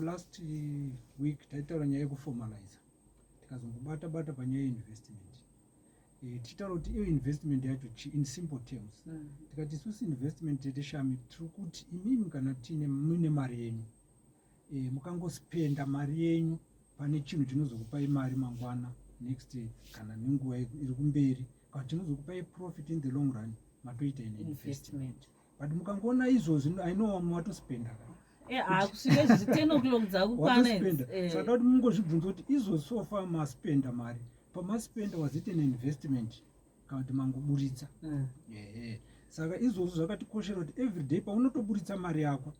last week taitaura nyaya yekuformalize tikazongobata panyaya yeinvestment. Tichitaura kuti iyo investment yacho in simple terms tikati isusu investment yeteshami tiri kuti imimi kana muine mari yenyu mukangospenda mari yenyu pane chinhu chinozokupai mari mangwana next kana nenguva iri kumberi kana chinozokupai profit in the long run, matoita ine investment. But mukangoona izvozvi ainowa matospenda kusvika zvichi 10 o'clock dzakukwana saka kuti mungozvibvunza kuti izvozvi sofa maspenda mari pamaspenda wazite neinvestment kana kuti mangoburitsa. Saka izvozvo zvakatikoshera kuti everyday paunotoburitsa mari yako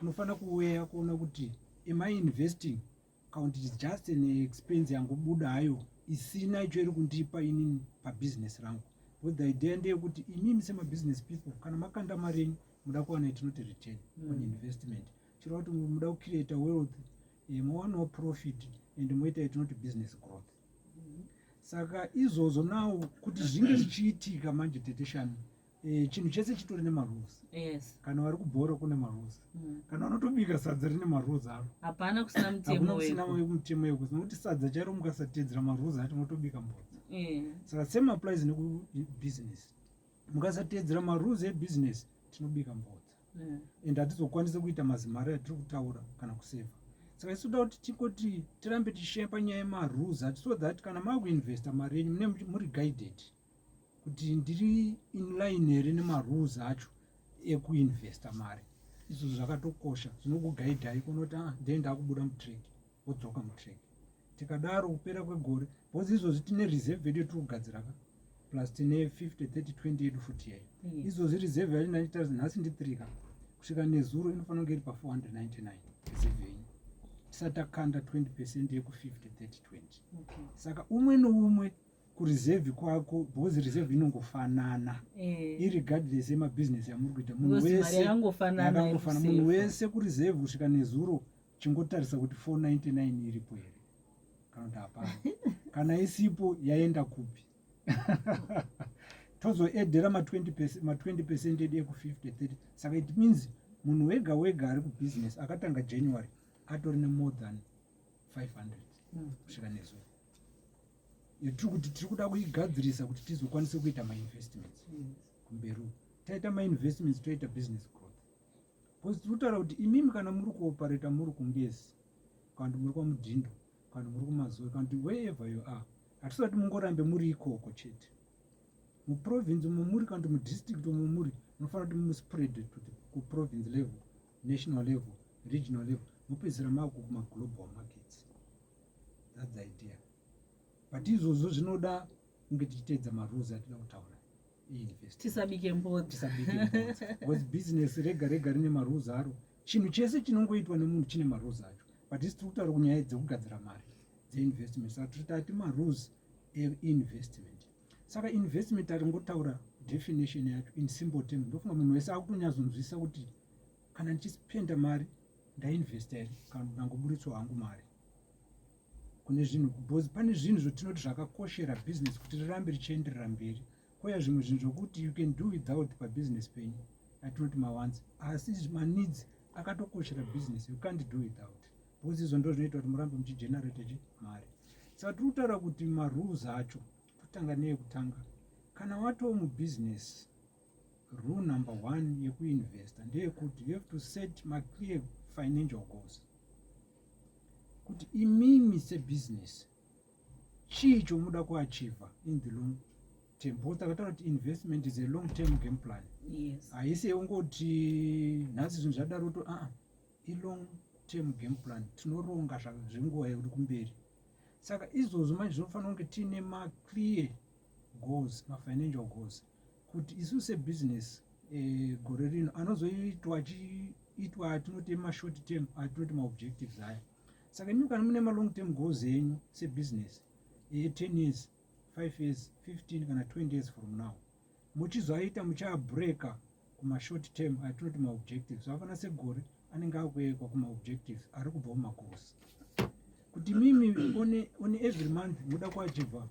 unofanira kuweya kuona kuti am I investing kana kuti it's just an expense yangobuda hayo isina icho iri kundipa inini pabusiness rangu. But the idea ndeyekuti imimi semabusiness people kana makanda mari yenyu muda kuwana itinoti return on investment, chiro kuti muda kucreate wealth, muwanawo profit and moita itinoti business growth. Saka izvozvo nawo kuti zvinge zvichiitika manje teteshami, chinhu chese chitori nemarules. Kana wari kubhora kune marules, kana unotobika sadza rine marules aro, hapana kusina mutemo wekuti nokuti sadza charo mukasatedzera marules acho motobika mbodza. Saka same applies nekubusiness, mukasatedzera marules ebusiness tinobika mbodza and hatizokwanisa kuita mazimari atiri kutaura kana kuseva. Saka isuda kuti tikoti tirambe tichishempa nyaya yemarules ati so that kana makuinvesta mari yenyu mune muri guided kuti ndiri in line here nemarules acho ekuinvesta mari. Izvo zvakatokosha, zvinokugaidhai kunoti ndenda kubuda mutrack wodzoka mutrack. Tikadaro kupera kwegore bhozi izvozvi tine reserve yedu tiri kugadzira plus tine 50 30 20 yedu futi yayo. Izvozvi reserve yacho ndachitaura nhasi ndi 3 kusvika nezuro inofanira kunge iri pa 499 reserve yenyu tisati takanda 20% yeku 50 30 20. Saka umwe noumwe kureserve kwako bhozi reserve inongofanana irregardless yemabusiness yamuri kuita. Munhu wese yakangofana, munhu wese kureserve kusvika nezuro chingotarisa kuti 499 iripo here kana kuti hapana. Kana isipo yaenda kupi? Tozoedhera ma 20% edu eku 50 30. Saka it means munhu wega wega ari kubusiness akatanga January atori ne more than 500 kusvika nezuro. Tiri kuti tiri kuda kuigadzirisa kuti tizokwanisa kuita mainvestments kumberi. Taita mainvestments toita business growth. Because tiri kutaura kuti imimi kana muri kuoperata muri kungezi kana kuti muri kwaMudhindo kana kuti muri kuMazoe kana kuti wherever you are, hatisati mungorambe muri ikoko chete. Muprovince mumuri kana kuti mudistrict mumuri munofanira kuti muspread to the province level, national level, regional level, mupedzera mako kuma-global markets. That's the idea. But izvozvo zvinoda kunge tichitedza marules atida kutaura einvest. Tisabike mbodza. Because business rega rega rine marules aro. Chinhu chese chinongoitwa nemunhu chine marules acho. But isi tiri kutaura kunyaya dzekugadzira mari dzeinvestment. Saka tiri marules einvestment. Saka investment aringotaura definition yacho in simple terms. Ndofunga munhu wese akutonyazonzwisa kuti kana ndichispenda mari ndainvesta here kana ndangoburitswa hangu mari. Kune zvinhu because pane zvinhu zvotinoti zvakakoshera business kuti rirambe richienderera mberi. Koya zvimwe zvinhu zvokuti you can do without pabusiness penyu atinoti mawanzi, asi maneeds akatokoshera business, you can't do without. Because izvo ndo zvinoita kuti murambe muchigenerate mari. Saka tiri kutaura kuti marules acho kutanga neyekutanga, kana watoo mubusiness, rule number 1 yekuinvesta ndeyekuti you have to set clear financial goals. Kuti imimi sebusiness chii chomuda kuachieva in the long term. Because takataura kuti investment is a long term game plan. Haisi ungoti nhasi zvinhu zvadaro to i-long term game plan, tinoronga zvenguva iri kumberi. Saka izvozvo manje zvinofanira kunge tiine ma-clear goals, ma-financial goals, kuti isu sebusiness gore rino anozoitwa achiitwa atinoti ma-short term, atinoti ma-objectives aya. Saka imi kana mune ma-long term goals enyu sebusiness 10 years, 5 years, 15 kana 20 years from now, muchizoaita muchaabreaka kuma-short term atinoti ma-objectives, hapana segore anenge akuekwa kuma-objectives ari kubva kumagoals. Kuti mimi on every month muda kuachieva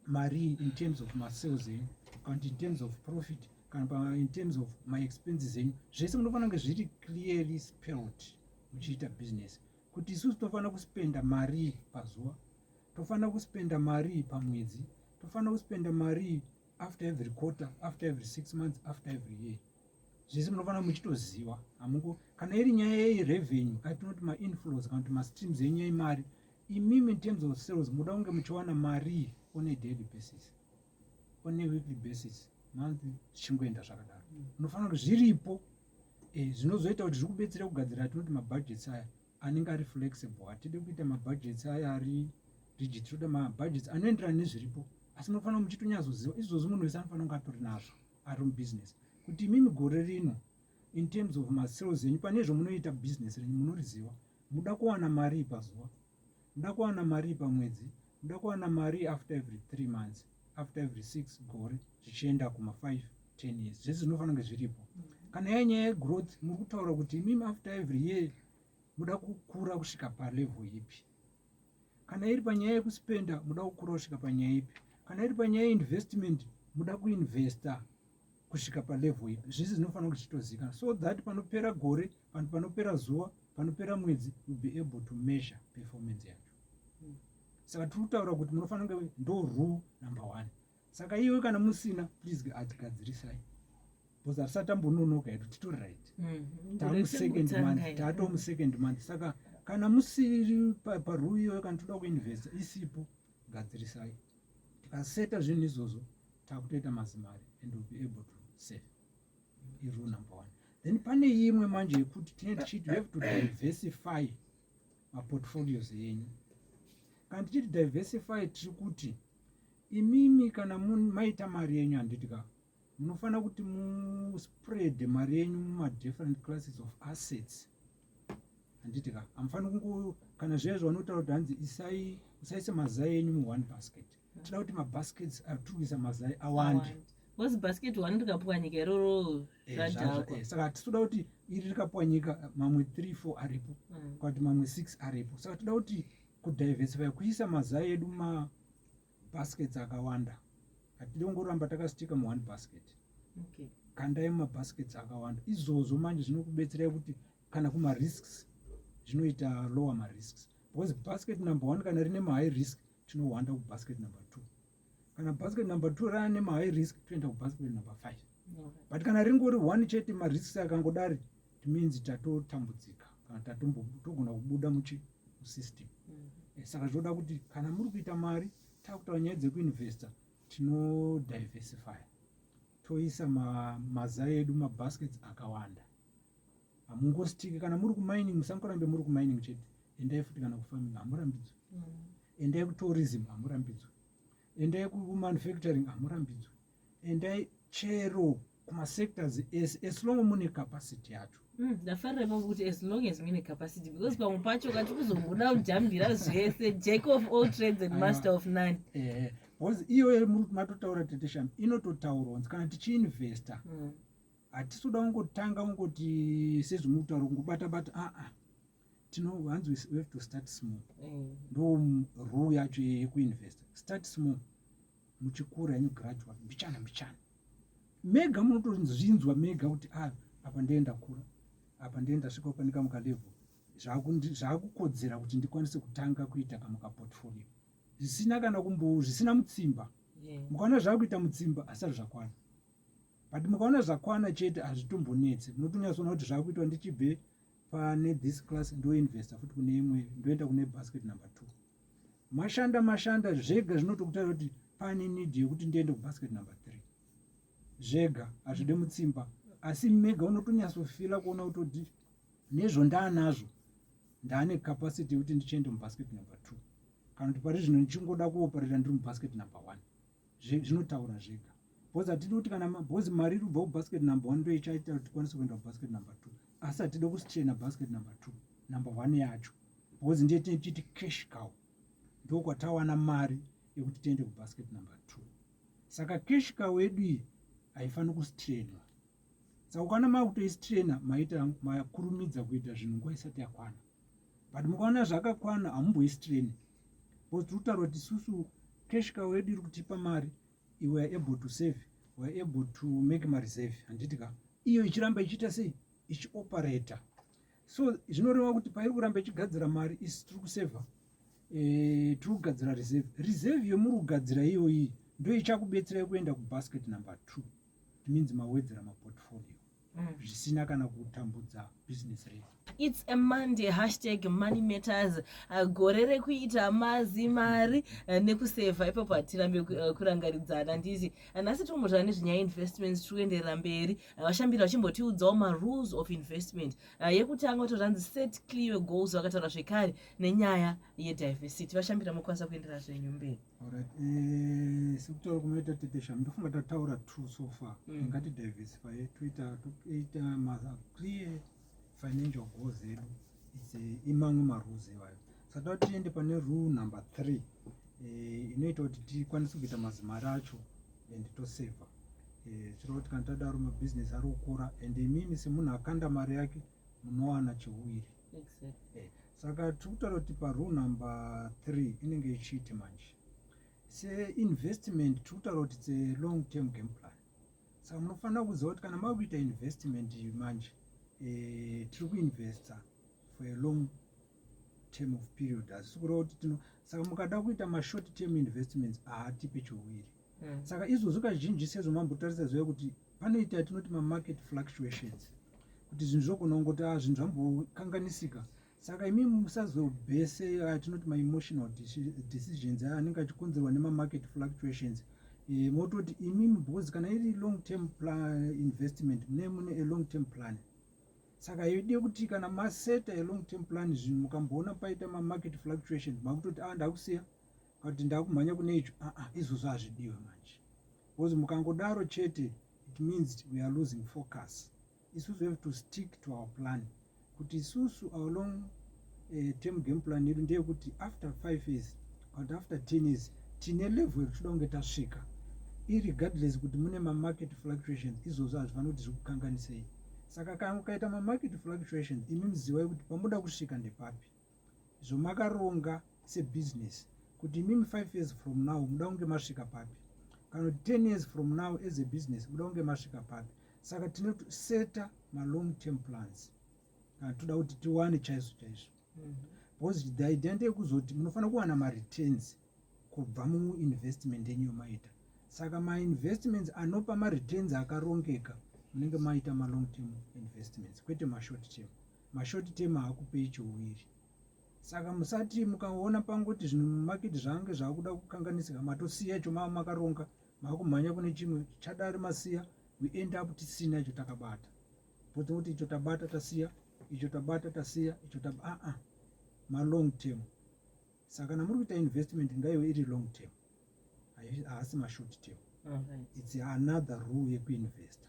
mari in terms of ma-sales enyu kana in terms of profit kana in terms of my expenses enyu, zvese munofanira kunge zviri clearly spelled muchiita business. kuti isusu tofanira kuspenda mari pazuva, tofanira kuspenda mari pamwedzi, tofanira kuspenda mari after every quarter, after every 6 months, after every year. Zvese munofanira muchitoziva. Kana iri nyaya yerevenue atinoti mainflows kana kuti mastreams enyu yemari, imimi in terms of sales muda kunge muchiwana mari on a daily basis, on a weekly basis, monthly, zvichingoenda zvakadaro. Munofanira kuti zviripo zvinozoita kuti zvikubetsera kugadzira atinoti mabudgets aya anenge ari flexible. Hatidi kuita mabudgets aya ari rigid, toda mabudgets anoenderana nezviripo, asi munofanira muchitonyazoziva izvozvo munhu wese anofanira kunge atori nazvo ari mubusiness, kuti imimi gore rino in terms of masales enyu pane zvomunoita business renyu munoriziva. Muda kuwana mari pazuva, muda kuwana mari pamwedzi, muda kuwana mari after every 3 months, after every 6 gore, zvichienda kuma5 10 years. Zvese zvinofanira kunge zviripo. Kana yanyaya yegrowth muri kutaura kuti imimi after every year muda kukura kusvika palevel ipi. Kana iri panyaya yekuspenda muda kukura kusvika panyaya ipi. Kana iri panyaya yeinvestment muda kuinvesta kusvika palevel ipi. Zvese zvinofanira kuchitozikanwa so that panopera gore, panopera zuva, panopera mwedzi, you'll be able to measure performance yacho. Saka tiri kutaura kuti munofanira kunge ndo rule number 1. Saka iwe kana musina, please atigadzirisai. Because hatisatambononoka hedu titori right. Tato second month. Saka kana musiri parule iwe kana toda kuinvesta isipo, gadzirisai. Tikaseta zvinhu izvozvo takutoita mazimari and we'll be able to save. Rule number 1. Then pane imwe manje yekuti tinenge tichiti you have to diversify maportfolios yenyu. Kana tichiti diversify tiri kuti imimi kana maita mari yenyu handitika munofanira kuti muspread mari yenyu muma-different classes of assets. Handitika hamufanira kungo kana zvezvo vanotaura kuti hanzi usaise mazai enyu mu1 basket. Tinoda kuti mabaskets aturikisa mazai awande. Because basket 1 rikapwanyika iroro zvajako. Saka tinoda kuti iri rikapwanyika mamwe 3-4 aripo, kuti mamwe 6 aripo. Saka tinoda kuti kudiversify kuisa mazai edu mumabaskets akawanda. Hatidi kungoramba takastika mu1 basket. Okay. Kandai mumabaskets akawanda. Izvozvo manje zvinokubetserai kuti kana kuma-risks zvinoita lower ma-risks. Because basket number 1 kana rine ma-high risk tinohwanda kubasket number 2. Kana basket number 2 rane ma-high risk toenda kubasket number 5. But kana ringori 1 chete ma-risks akangodari, it means tatotambudzika kana togona kubuda musystem. Saka zvoda kuti kana muri kuita mari takutaura nyaya dzekuinvesta tinodiversify, toisa mazai edu mabaskets akawanda. Hamungostiki kana muri kumining, musangorambe muri kumining chete. Endai futi kana kufarming hamurambidzwi. Endai kutourism hamurambidzwi. Endai kumanufacturing hamurambidzwi. Endai chero kumasectors as long mune capacity yacho. Ndafarira kuti as long as mune capacity, because pamwe pacho kati kuzobuda kujambira zvese, jack of all trades and master of none. Because iyo matotaura tetesham inototaurwa kana tichiinvesta. Hatisoda kungotanga kungoti sezvomutaura kungobata-bata. Hanzi we have to start small. Ndo rule yacho yekuinvesta. Start small. Muchikura yenyu gradual. Mbichana. Mega munotozvinzwa mega kuti apa ndienda kura. Apa ndienda svika upanika muka level. Zvakukodzera kuti ndikwanise kutanga kuita kamuka portfolio. Zvisina kana zvisina mutsimba. Mukaona zvakuita mutsimba asari zvakwana. But mukaona zvakwana chete hazvitombonetse. Munotonyatsona kuti zvakuitwa ndichibve pane this class ndoinvesta futi kune imwe ndoenda kune basket number 2. Mashanda zvega zvinotokutaura kuti pane need yekuti ndiende kubasket number 3. Zvega hazvide mutsimba, asi mega unotonyatsofila kuona kuti nezvo ndaanazvo ndaane capacity yekuti ndichiende mubasket number 2. Kana kuti pari zvino ndichingoda kuoperera ndiri mubasket number 1. Zvinotaura zvega. Because hatidi kuti kana because mari iri kubva kubasket number 1 ndo ichaita kuti tikwanise kuenda kubasket number 2. Asi hatidi kusichena basket number 2, number 1 yacho. Because ndiye tichiti cash cow. Ndo kwatawana mari yekuti tiende kubasket number 2. Saka cash cow yedu iyi haifaniri kustrainwa. Saka ukaona makutoistraina makurumidza kuita zvinhu nguva isati yakwana. But mukaona zvakakwana hamumboistraini. Because tikutaura kuti isusu cash cow yedu iri kutipa mari, we are able to save, we are able to make ma reserve. Handitika iyo ichiramba ichiita sei? Ichioperata. So zvinoreva kuti pairi kuramba ichigadzira mari isi tiri kusevha, tiri kugadzira reserve yomuri kugadzira iyoyi ndo ichakubetserai kuenda kubasket number 2, it means mawedzera maportfolio zvisina kana kutambudza business rate. It's a Monday, #money matters. Gore rekuita mazi mari nekusevha ipapo hatirambe kurangaridzana nditi nhasi tomutaura nezvenyaya investments tikuenderera mberi. Vashambira vachimbotiudzawo marules of investment. Yekutanga toranzi set clear goals, vakataura zvekare nenyaya yediversity. Vashambira mukwanisa kuenderera zvenyu mberi. Alright, sekutaura kunoita tetesha ndofunga tataura 2 so far. Ngati diversify toita clear financial goals edu, imamwe marules ewayo. Saka tiende pane rule number 3 inoita kuti tikwanise kuita mazimari acho and toseva. Chiro kuti kana tadaro mabusiness ari kukura and imimi semunhu akanda mari yake munowana chiwiri. Exactly. Saka tikutaura kuti parule number 3 inenge ichiiti manje se-investment tikutaura kuti it's a long term game plan. Saka munofanira kuziva kuti kana makuita investment manje tiri kuinvesta for a long term of period, asi kureva kuti saka mukada kuita mashort term investments haatipe chiwiri. Saka izvozvo kazhinji sezvo mambotarisa zive kuti panoita tinoti mamarket fluctuations, kuti zvinhu zvogona kungoti zvinhu zvambokanganisika. Saka imimi musazobhese tinoti ma-emotional decisions anenge achikonzerwa nemamarket fluctuations. Mototi imimi because kana iri long term plan investment mune a long term plan. Saka yode kuti kana maseta a long term plan zvinhu mukamboona paita mamarket fluctuations makutoti ndakusiya kuti ndakumhanya kune icho izvozvo hazvidiwe manje. Because mukangodaro chete it means we are losing focus. Isusu have to stick to our plan. Kuti isusu our long term game plan yedu ndeyekuti after 5 years and after 10 years tine level yekutoda kunge tasvika, irregardless kuti mune mamarket fluctuations izvozvo hazvifanira kuti zvikukanganisei. Saka kana ukaita mamarket fluctuations imimi zivai kuti pamuda kusvika ndepapi, zvomakaronga sebusiness kuti imimi 5 years from now muda kunge masvika papi, kana 10 years from now as a business muda kunge masvika papi. Saka tinoseta ma-long term plans kana toda kuti tiwane chaizvo chaizvo. Because the idea ndeyekuzoti munofanira kuwana ma-returns kubva muinvestment yenyu yomaita. Saka ma-investments anopa ma-returns akarongeka munenge maita ma-long term investments kwete ma-short term. Ma-short term haakupei chiwiri. Saka musati mukaona pangoti zvinhu mumarket zvange zvaakuda kukanganisika matosiya icho makaronga makumhanya kune chimwe chadari masiya, we end up tisina icho takabata. Kuti icho tabata tasiya, icho tabata tasiya, icho ma-long term. Saka kana muri kuita investment ngaive iri long term, haasi ma-short term. It's another rule yekuinvesta.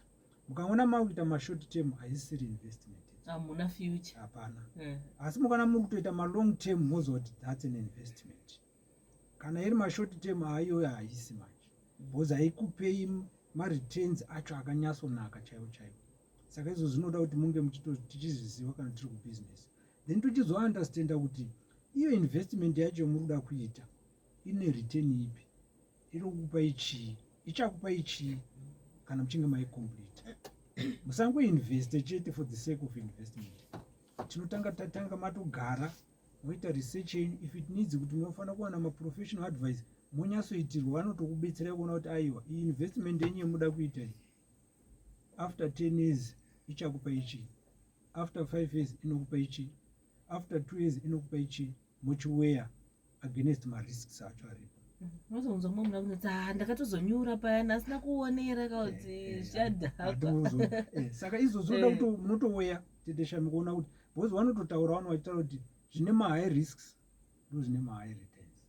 Mukaona makuita ma-short term haisiri investment, hamuna future. Hapana. Asi mukana muri kutoita ma-long term mozwa kuti that's an investment. Kana iri ma-short term haiyo haisi manje, because haikupei ma-returns acho akanyatsonaka chaivo chaivo. Saka izvo zvinoda kuti munge tichizviziva kana tiri kubusiness, then tichizounderstanda kuti iyo investment yacho muri kuda kuita ine return ipi, iri kukupai chii, ichakupai chii kana muchinge maicomplete. Musangoinveste chete for the sake of investment. Tatanga matogara moita research yenyu. If it needs kuti munofanira kuwana ma-professional advice monyatsoitirwa, vanotokubetserai kuona kuti aiwa iyi investment yenyu yemuda kuita iyi after 10 years ichakupa ichi, after 5 years inokupa ichi, after 2 years inokupa ichi, muchiweya against ma-risks acho aripo. Mazonzwa mwe muda kunoti ndakatozonyura payani asina kuonera kuti zvadhaka. Saka izvozvo kuti munotoweya tetesha mukuona kuti because vanototaura vano vachitaura kuti zvine ma-high risks ndo zvine ma-high returns.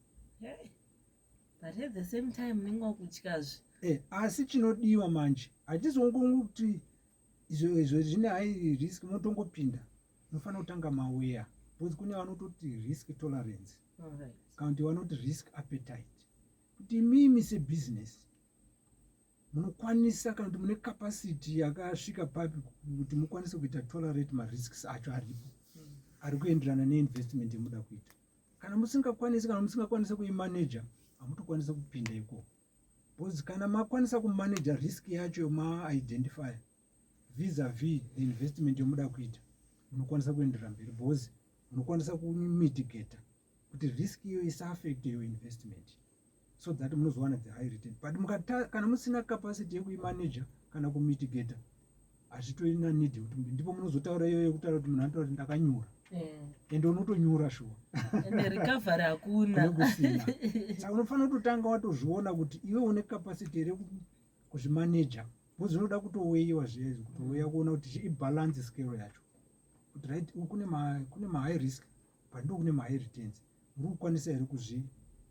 But at the same time munenge wakutyazve. Asi chinodiwa manje hatizongokuti izvo zvine high risk munotongopinda, munofanira kutanga maweya, because kune vanototi risk tolerance kana kuti vanoti risk appetite. Kuti mimi sebusiness munokwanisa kana kuti mune capacity yakasvika papi kuti mukwanise kuita tolerate ma-risks acho aripo ari kuenderana neinvestment yemuda kuita. Kana musingakwanisi, kana musingakwanisa kuimanager hamutokwanisa kupinda ikoko. Because kana makwanisa kumanager risk yacho yoma-identify vis-a-vis the investment yomuda kuita, munokwanisa kuenderera mberi because munokwanisa kumitigata kuti risk iyo isaaffecte your investment so that munozowana the high return. But kana musina capacity yekuimanager kana kumitigata hazvitorina need kuti ndipo munozotaura iyoyo kutaura kuti munhu anotaura kuti ndakanyura ende unotonyura shuwa ende recovery hakuna kusina. Saka unofanira kutotanga watozviona kuti iwe une capacity here kuzvimanager because zvinoda kutoweyiwa zviya kutoweya kuona kuti ibalance scale yacho kuti right kune ma-high risk but ndo kune ma-high returns uri kukwanisa here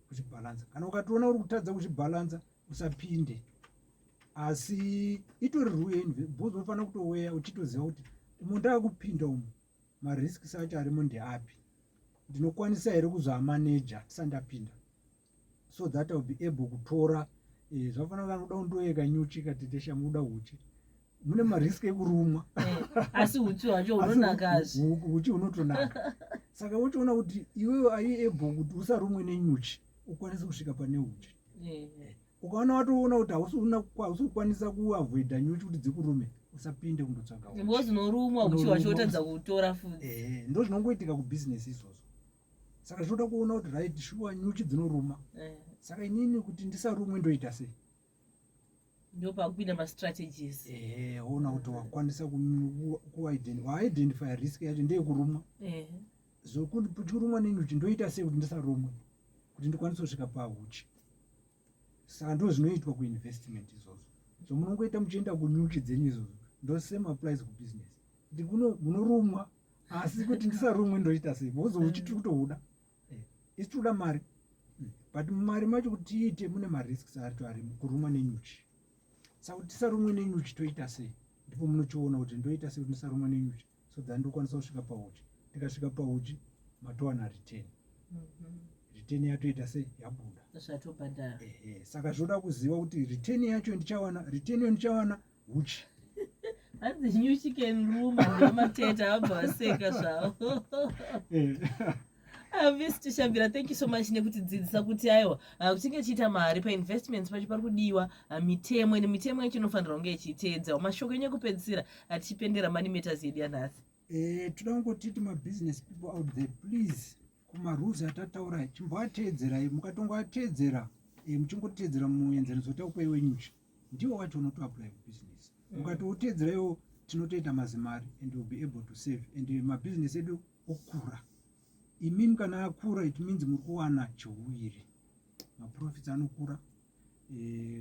kuzvibalansa. Kana ukatoona uri kutadza kuzvibalansa usapinde, asi itori rule because unofanira kutoweya uchitoziva kuti umu ndakupinda umu marisks acho arimo ndeapi, ndinokwanisa here kuzoamanager tisandapinda so that I'll be able kutora zvafanira kana kuda kundoyeka nyuchi katetesha muda uchi mune mariski ekurumwa asi uchi wacho unonakazve uchi unotonaka. Saka uchiona kuti iwewe ai able kuti usarumwe nenyuchi ukwanise kusvika pane uchi. Ukaona watoona kuti hausi kukwanisa kuavoida nyuchi kuti dzikurume usapinde kundotsvaga uchi because unorumwa uchi wacho wotadza kutora futi. Ndo zvinongoitika kubhizinesi izvozvo. Saka zvinoda kuona kuti right shuwa nyuchi dzinoruma. Saka inini kuti ndisarumwe ndoita sei? Ndo pakupinda mastrategies. Ona kuti wakwanisa kuidentify risk yacho ndeyekurumwa. Zokuti puchirumwa nenyuchi ndoita sei kuti ndisarumwe kuti ndikwanise kusvika pauchi. Saka ndo zvinoitwa kuinvestment izvozvo. So munongoita muchienda kunyuchi dzenyu izvozvo ndo same applies kubusiness. Kuti munorumwa asi kuti ndisarumwe ndoita sei because uchi tiri kutohuda. Isi tinoda mari but mumari macho kuti tiite mune marisks acho arimo kurumwa nenyuchi. Saka kuti tisarumwe nenyuchi toita sei ndipo munochiona kuti ndoita sei kuti ndisarumwa nenyuchi so that ndokwanisa kusvika pauchi. Tikasvika pauchi matowana return. Return yatoita sei yabuda zvatobhadhara. Saka zvoda kuziva kuti return yacho ndichawana uchi. Hanzi nyuchi can room ndemateta abva aseka zvavo. Mr. Shambira, thank you so much nekutidzidzisa kuti aiwa kutinge chiita mari painvestments pacho pari kudiwa mitemo ine mitemo yacho inofanira kunge ichiteedza. Mashoko enyu ekupedzisira tichipendera money matters yedu yanhasi. Toda kungotiti mabusiness people out there please kumarules atataura chimboateedzerai. Mukatongoateedzera muchingoteedzera muenzaniso taupai wenyuchi ndiwo wacho unotoapply kubusiness. Mukatoteedzera iwo tinotoita mazimari and will be able to save and mabusiness edu okura. Imini kana akura it means muri kuwana chiwiri, maprofits anokura,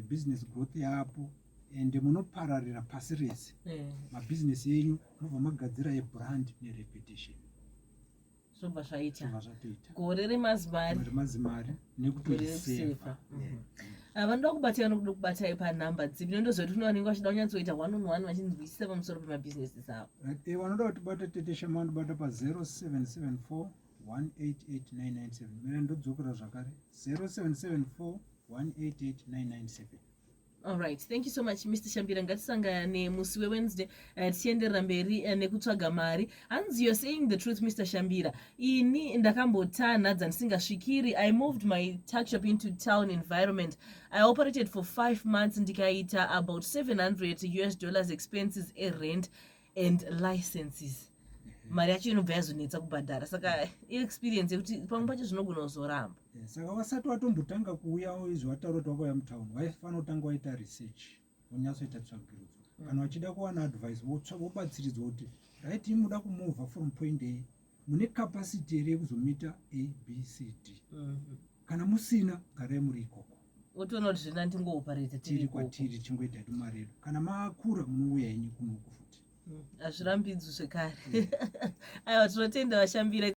business growth yapo and munopararira pasi rese. Mabusiness yenyu munobva magadzira ebrand nereputation. Zvobva zvaita gore remazimari nekutoisefa. Vanoda kubatai vanokuda kubatai panhamba dzipi nondozoti unowanenge vachida kunyatsoita 1-on-1 vachinzwisisa pamusoro pemabhizinesi zavo. Vanoda kutibata tetesha mandobata pa0774 188 997. Ndodzokera zvakare 0774 188 997. All right, thank you so much Mr. Shambira. Ngatisangane musi weWednesday tichienderera mberi nekutsvaga mari. Hanzi you're saying the truth Mr. Shambira. Ini ndakambotana dzandisingasvikiri. I moved my tuck shop into town environment. I operated for 5 months ndikaita about $700 expenses rent and licenses. Mari yacho inobva yazonetsa kubhadhara. Saka experience yekuti pamwe pacho zvinogona kuzoramba. Saka wasati watombotanga kuuya izvo wataura kuti wakauya mutauni waifanira kutanga waita research wonyatsoita tsvagurudzo. Kana wachida kuwana advice wobatsiridzwa kuti right muda kumova from point A mune capacity here yekuzomita ABCD. Kana musina garai muri ikoko. Wotoona kuti zvina ndingooparate tiri kwatiri chingoita mari yedu. Kana makura munouya henyu kunoku futi. Hazvirambidzwi zvekare. Aiwa tinotenda Vashambira.